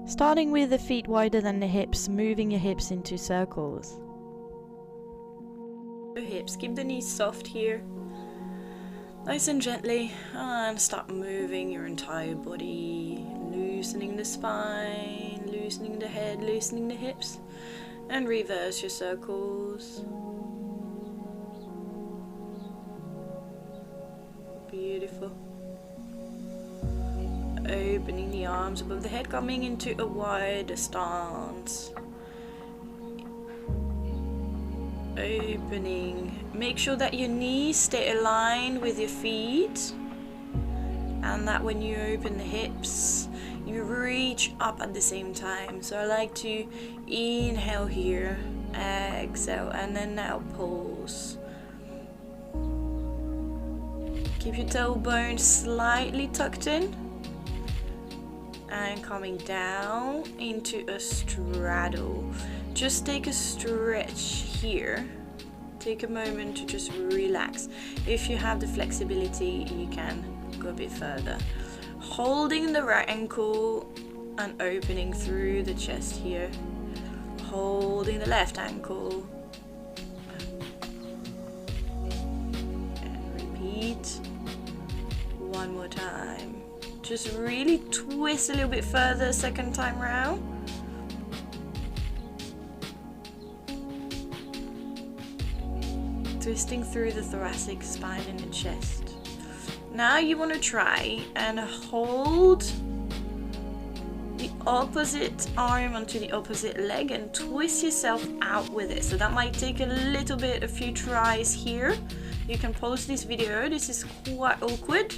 Starting with the feet wider than the hips, moving your hips into circles. The hips, keep the knees soft here. Nice and gently, and start moving your entire body, loosening the spine, loosening the head, loosening the hips, and reverse your circles. Beautiful. Opening the arms above the head, coming into a wider stance. Opening. Make sure that your knees stay aligned with your feet, and that when you open the hips, you reach up at the same time. So I like to inhale here, exhale, and then now pulse. Keep your tailbone slightly tucked in, and coming down into a straddle. Just take a stretch here. Take a moment to just relax. If you have the flexibility, you can go a bit further. Holding the right ankle and opening through the chest here. Holding the left ankle. And repeat. One more time. Just really twist a little bit further second time round. Twisting through the thoracic spine and the chest. Now you want to try and hold the opposite arm onto the opposite leg and twist yourself out with it. So that might take a few tries here. You can pause this video. This is quite awkward.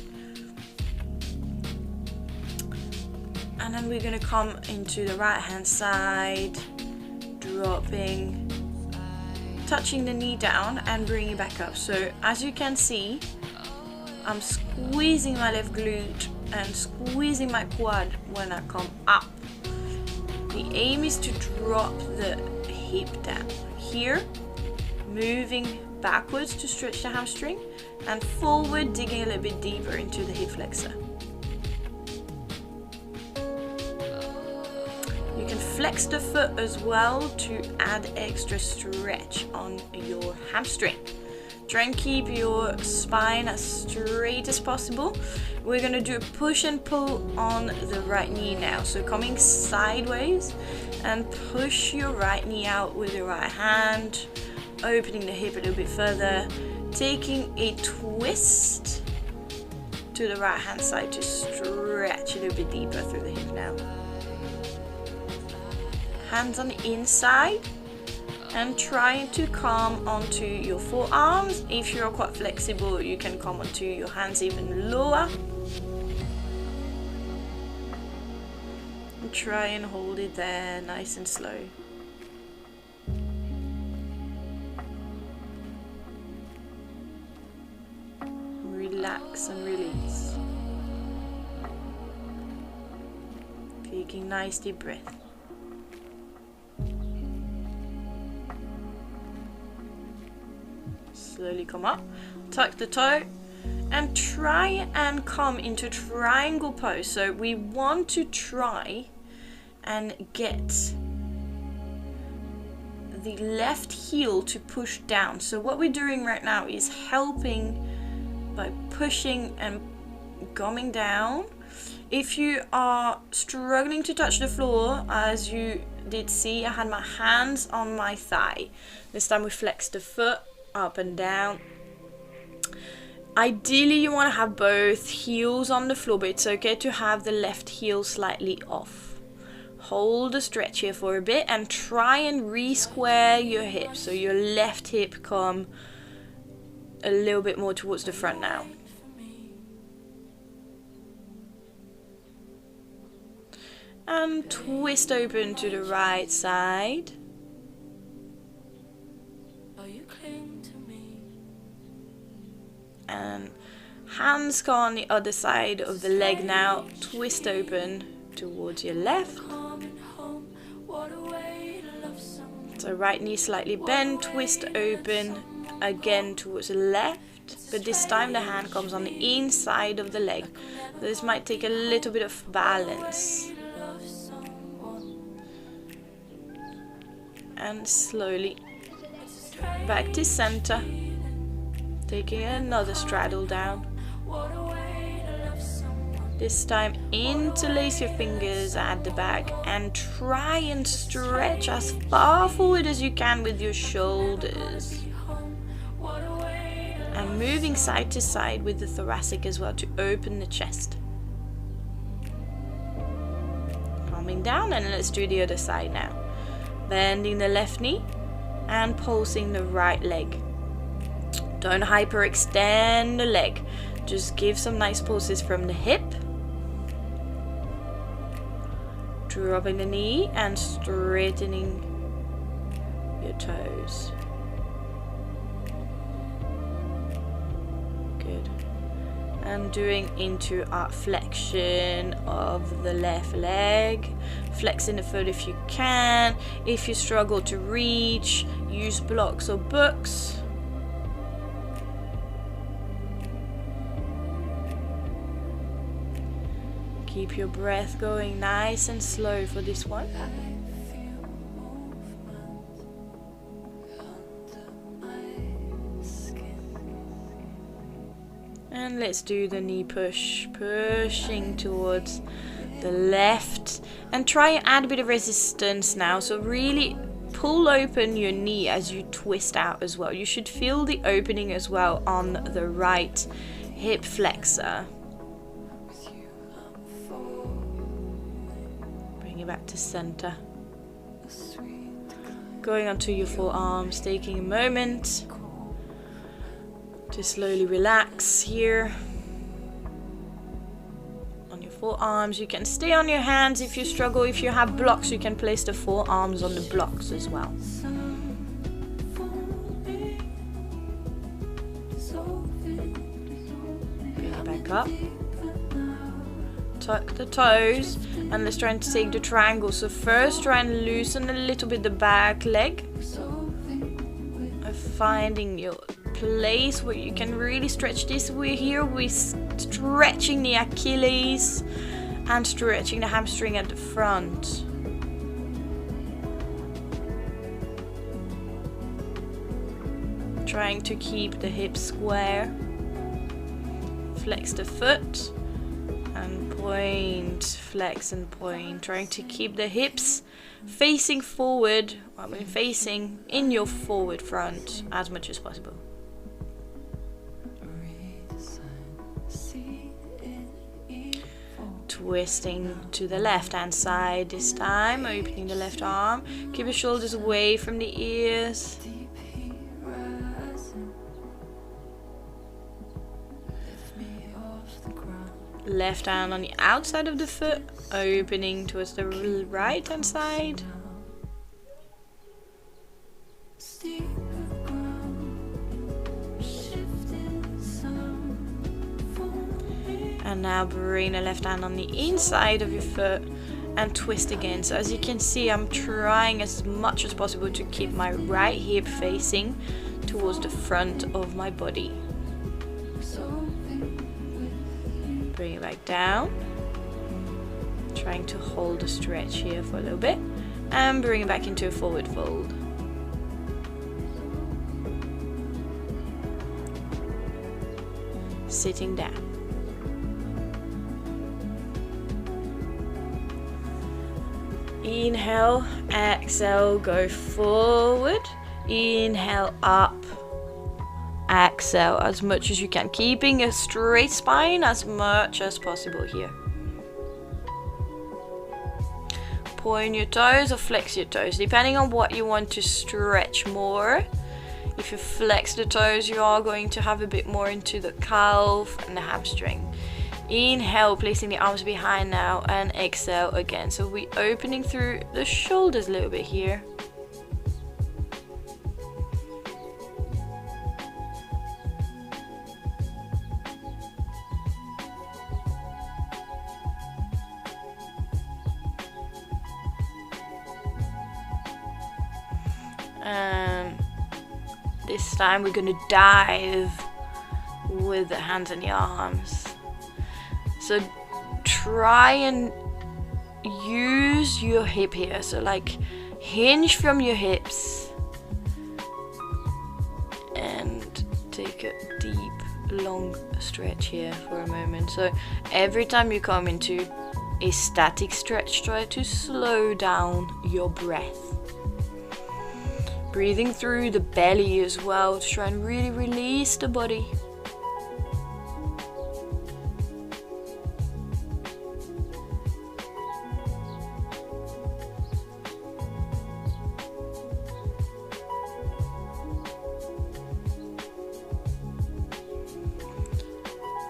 And then we're going to come into the right hand side, dropping, touching the knee down and bringing it back up. So as you can see, I'm squeezing my left glute and squeezing my quad when I come up. The aim is to drop the hip down. Here, moving backwards to stretch the hamstring, and forward, digging a little bit deeper into the hip flexor. You can flex the foot as well to add extra stretch on your hamstring. Try and keep your spine as straight as possible. We're going to do a push and pull on the right knee now. So coming sideways and push your right knee out with your right hand, opening the hip a little bit further, taking a twist to the right hand side to stretch a little bit deeper through the hip now. Hands on the inside and trying to come onto your forearms. If you're quite flexible, you can come onto your hands even lower. And try and hold it there, nice and slow. Relax and release. Taking nice deep breath. Slowly come up, tuck the toe, and try and come into triangle pose. So we want to try and get the left heel to push down. So what we're doing right now is helping by pushing and coming down. If you are struggling to touch the floor, as you did see, I had my hands on my thigh. This time we flex the foot up and down. Ideally you want to have both heels on the floor, but it's okay to have the left heel slightly off. Hold the stretch here for a bit and try and re-square your hips, so your left hip come a little bit more towards the front now. And twist open to the right side. And hands go on the other side of the leg now. Twist open towards your left. So right knee slightly bent, twist open again towards the left. But this time the hand comes on the inside of the leg. This might take a little bit of balance. and slowly back to center. Taking another straddle down. This time interlace your fingers at the back and try and stretch as far forward as you can with your shoulders. And moving side to side with the thoracic as well to open the chest. Calming down, and let's do the other side now. Bending the left knee and pulsing the right leg. Don't hyperextend the leg. Just give some nice pulses from the hip. Dropping the knee and straightening your toes. Good. And doing into our flexion of the left leg. Flexing the foot if you can. If you struggle to reach, use blocks or books. Keep your breath going nice and slow for this one. And let's do the knee push, pushing towards the left. And try and add a bit of resistance now. So really pull open your knee as you twist out as well. You should feel the opening as well on the right hip flexor. Back to center. Going onto your forearms, taking a moment to slowly relax here. On your forearms, you can stay on your hands if you struggle. If you have blocks, you can place the forearms on the blocks as well. Bring it back up. Tuck the toes, and let's try and take the triangle. So first try and loosen a little bit the back leg, finding your place where you can really stretch this. We're stretching the Achilles and stretching the hamstring at the front. Trying to keep the hips square. Flex the foot and point, flex and point, trying to keep the hips facing forward, facing in your forward front as much as possible. Twisting to the left hand side this time, opening the left arm, keep your shoulders away from the ears. Left hand on the outside of the foot, opening towards the right hand side. And now bring the left hand on the inside of your foot and twist again. So as you can see, I'm trying as much as possible to keep my right hip facing towards the front of my body. Bring it back down. Trying to hold the stretch here for a little bit. And bring it back into a forward fold. Sitting down. Inhale, exhale, go forward. Inhale, up. Exhale as much as you can, keeping a straight spine as much as possible here. Point your toes or flex your toes, depending on what you want to stretch more. If you flex the toes, you are going to have a bit more into the calf and the hamstring. Inhale, placing the arms behind now, and exhale again. So we're opening through the shoulders a little bit here. And this time we're gonna dive with the hands and the arms. So try and use your hip here. So like hinge from your hips, and take a deep, long stretch here for a moment. So every time you come into a static stretch, try to slow down your breath. Breathing through the belly as well to try and really release the body.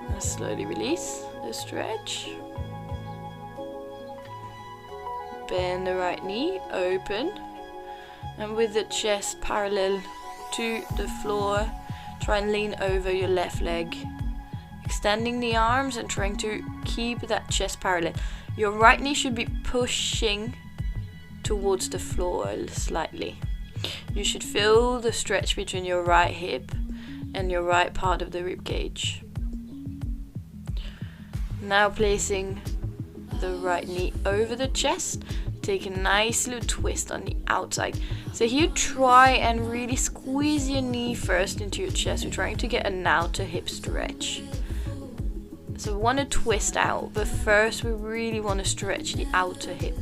And slowly release the stretch. Bend the right knee, open. And with the chest parallel to the floor, try and lean over your left leg. Extending the arms and trying to keep that chest parallel. Your right knee should be pushing towards the floor slightly. You should feel the stretch between your right hip and your right part of the rib cage. Now placing the right knee over the chest. Take a nice little twist on the outside. So here try and really squeeze your knee first into your chest. We're trying to get an outer hip stretch. So we want to twist out, but first we really want to stretch the outer hip.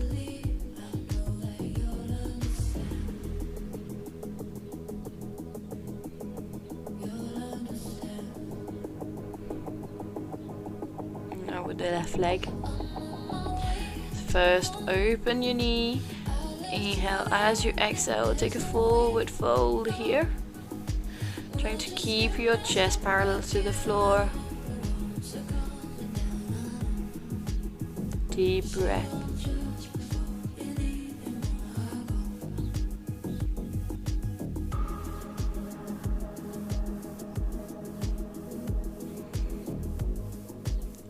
Now with the left leg. First, open your knee, inhale as you exhale, take a forward fold here. Trying to keep your chest parallel to the floor. Deep breath.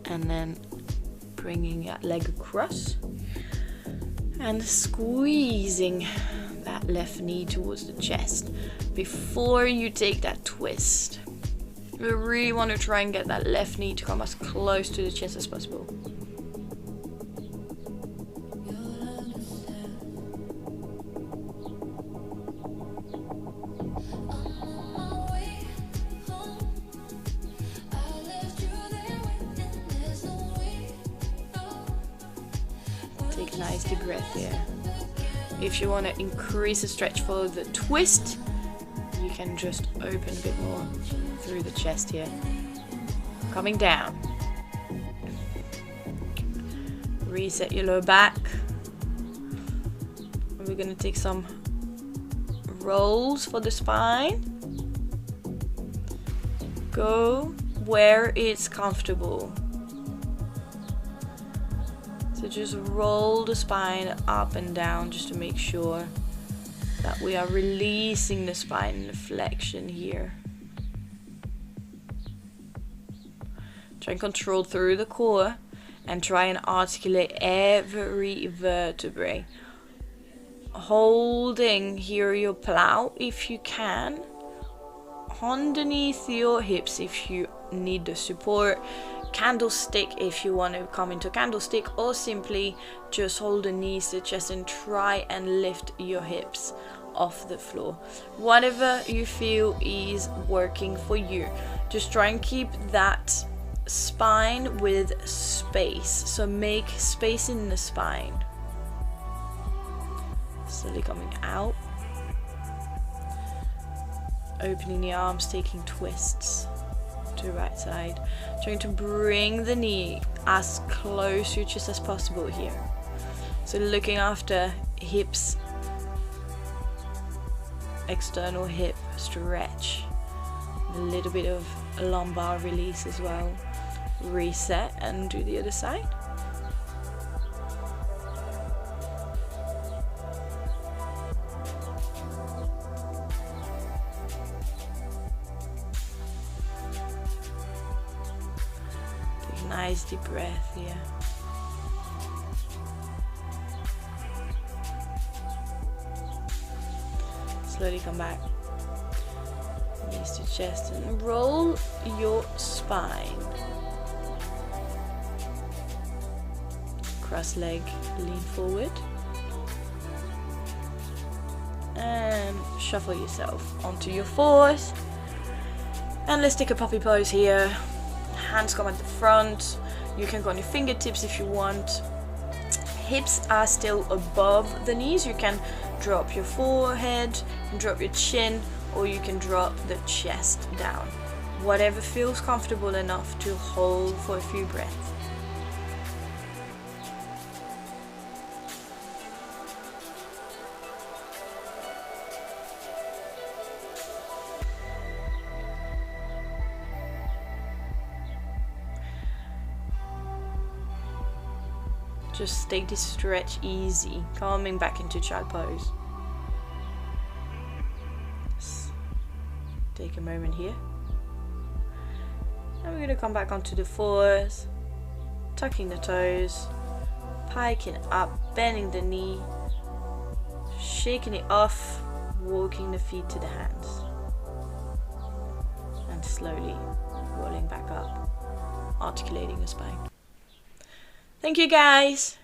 And then bringing that leg across. And squeezing that left knee towards the chest before you take that twist. We really want to try and get that left knee to come as close to the chest as possible. Take a nice deep breath here. If you want to increase the stretch for the twist, you can just open a bit more through the chest here. Coming down. Reset your lower back. We're going to take some rolls for the spine. Go where it's comfortable. So just roll the spine up and down just to make sure that we are releasing the spine in the flexion here. Try and control through the core and try and articulate every vertebrae. Holding here your plow if you can. Underneath your hips if you need the support. Candlestick if you want to come into candlestick, or simply just hold the knees to the chest and try and lift your hips off the floor. Whatever you feel is working for you. Just try and keep that spine with space. So make space in the spine. Slowly coming out. Opening the arms, taking twists to the right side. Trying to bring the knee as close to your chest as possible here. So looking after hips, external hip stretch. A little bit of lumbar release as well. Reset and do the other side. Nice deep breath here. Slowly come back. Knees to chest and roll your spine. Cross leg, lean forward. and shuffle yourself onto your fours. And let's take a puppy pose here. Hands come at the front. You can go on your fingertips if you want. Hips are still above the knees. You can drop your forehead and drop your chin, or you can drop the chest down. Whatever feels comfortable enough to hold for a few breaths. Just take this stretch easy, coming back into child pose. Just take a moment here. And we're going to come back onto the fours, tucking the toes, piking up, bending the knee, shaking it off, walking the feet to the hands. And slowly rolling back up, articulating the spine. Thank you guys.